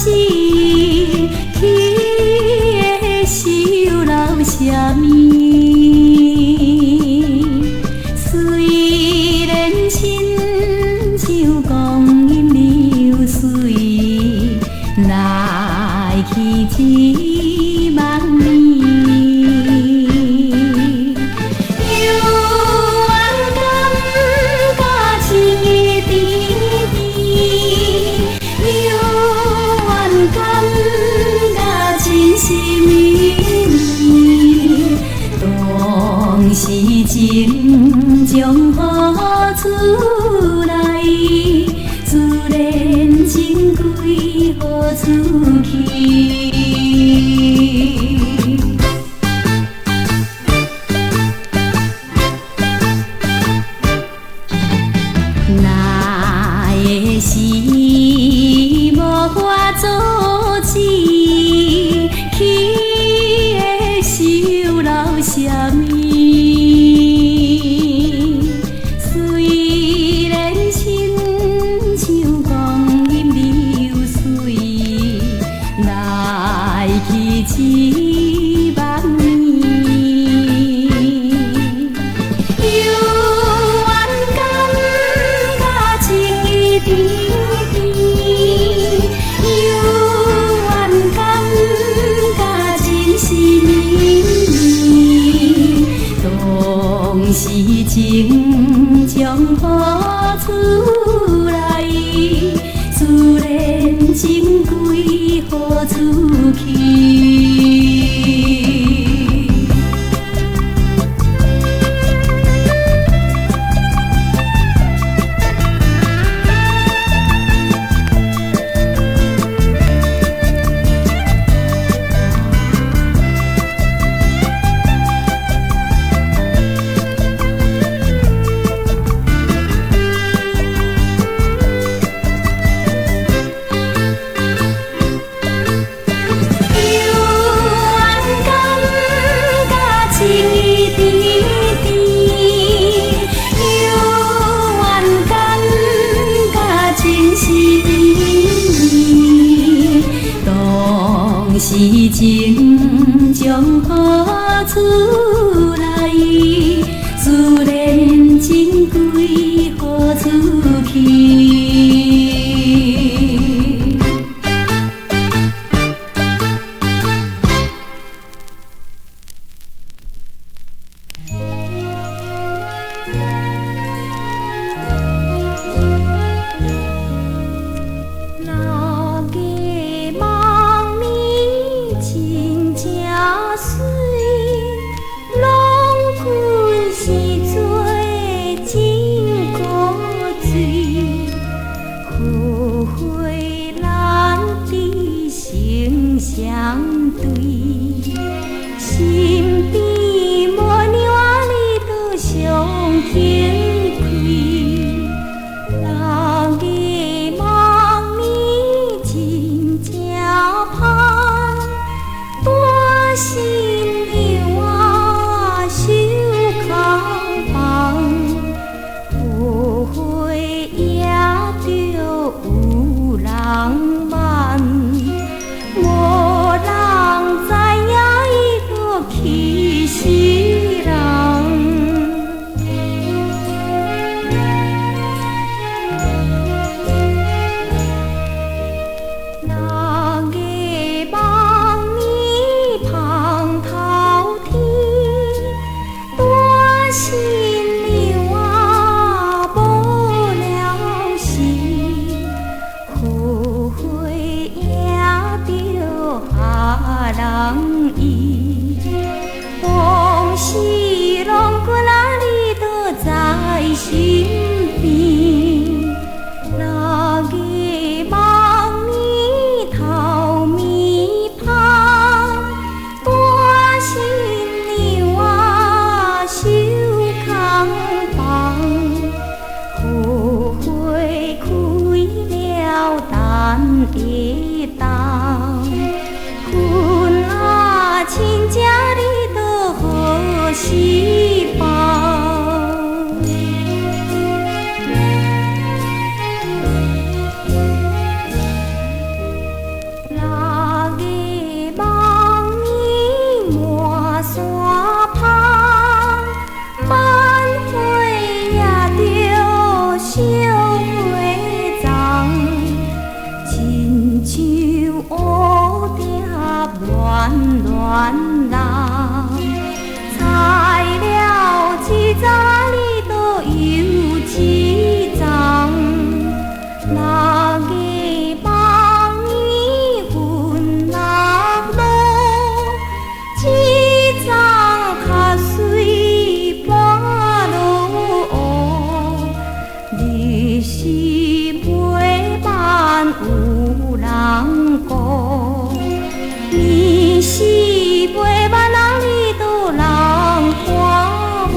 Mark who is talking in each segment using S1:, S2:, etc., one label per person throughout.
S1: 是去的受留啥物？虽然亲像光阴流水，来去一万年。是情将付出来，自然情归付出去。来的时无法阻止，去的受留啥物？一万年，犹原感甲情意甜甜，犹原感甲情是绵绵，当时情将付出来，自然情归付出去。是情将付出来，自然情归付出去。相对，身边无鸟你都上轻开，人的梦呢真正香，大心样啊手空房，后悔也着有人问。无人知影伊个气死人，那个梦呢芳透天，大心娘啊无了时，后悔也着下人意，往事拢过啊你都在身边，那个梦呢头面芳，大心娘啊手空房，后悔开了等的当。亲家你都何时报？像乌蝶乱乱人，猜了一早你都有一丛，六月梦已分落路，一丛较水半落乌，日时袂慢有人顾，年时袂慢人你都人看无。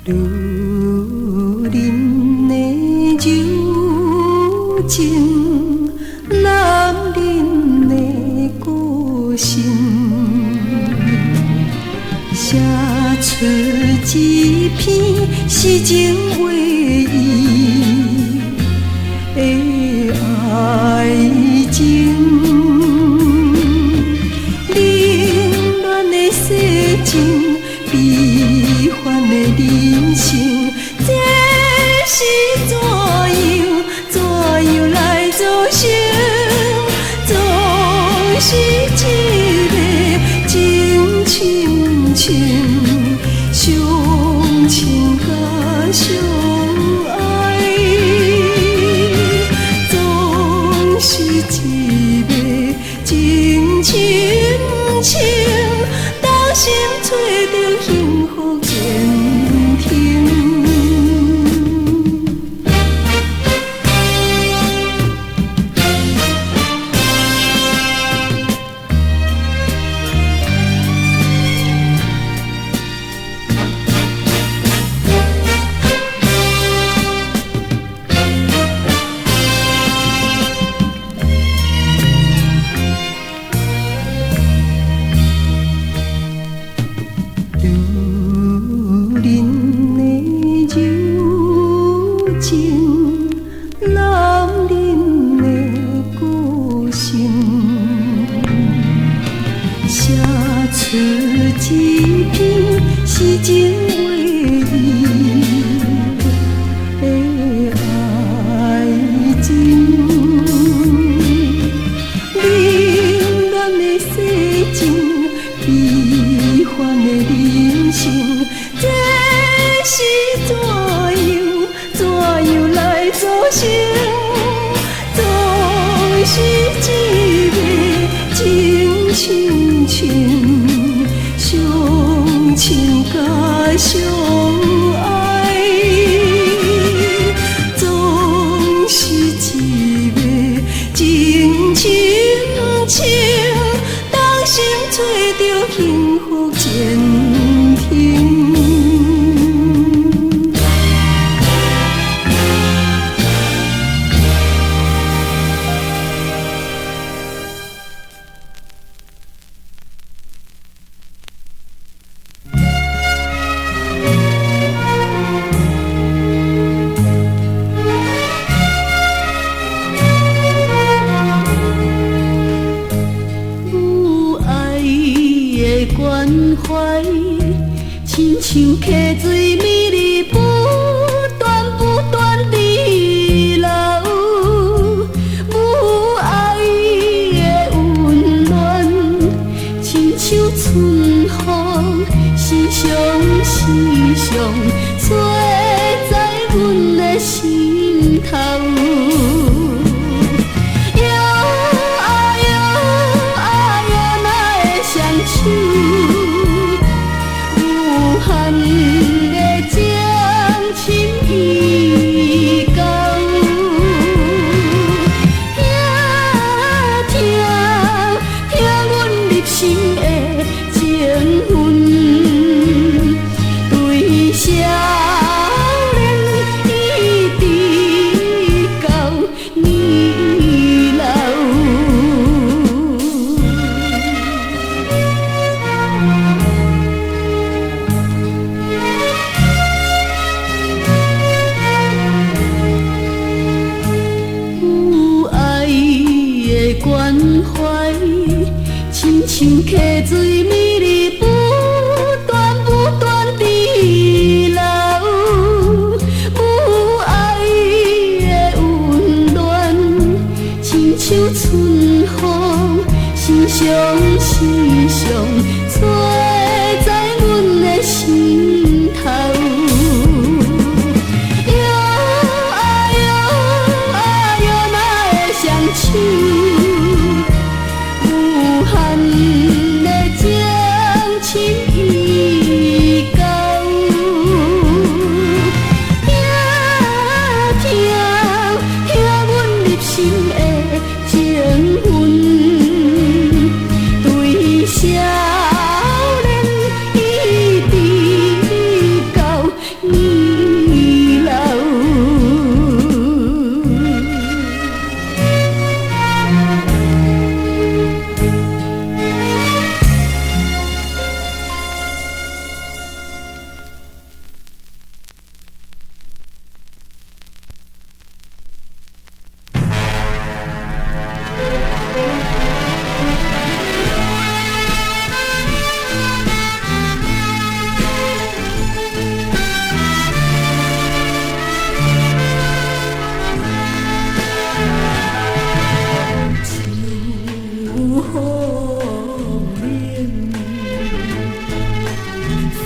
S1: 女人的柔情，男人的个性，写出一篇诗情画意的爱情，冷暖的世情，悲欢的人生，这是怎样来造成？总是一个真亲像，相亲甲相爱，总是一个真亲像，当心找到幸福前程。女人的柔情，男人的个性，写出一篇诗情画意的爱情，冷暖的世情，悲欢的人生，这是怎样来造成？总是一个真亲像，相亲甲相爱，总是一个真亲像，当心找到幸福前程。关怀，亲像溪水美丽不断地流，母爱的温暖，亲像春风时常吹在阮的心头。有限的将心依旧，听阮入心的情分，对想溪水美丽不断不断地流，母爱的温暖，亲像春风，时常时常吹在阮的心头。摇啊摇啊摇，哪会双手？无限的情深意厚，听阮入心的情魂，对少年一直到年老。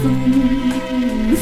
S1: 风雪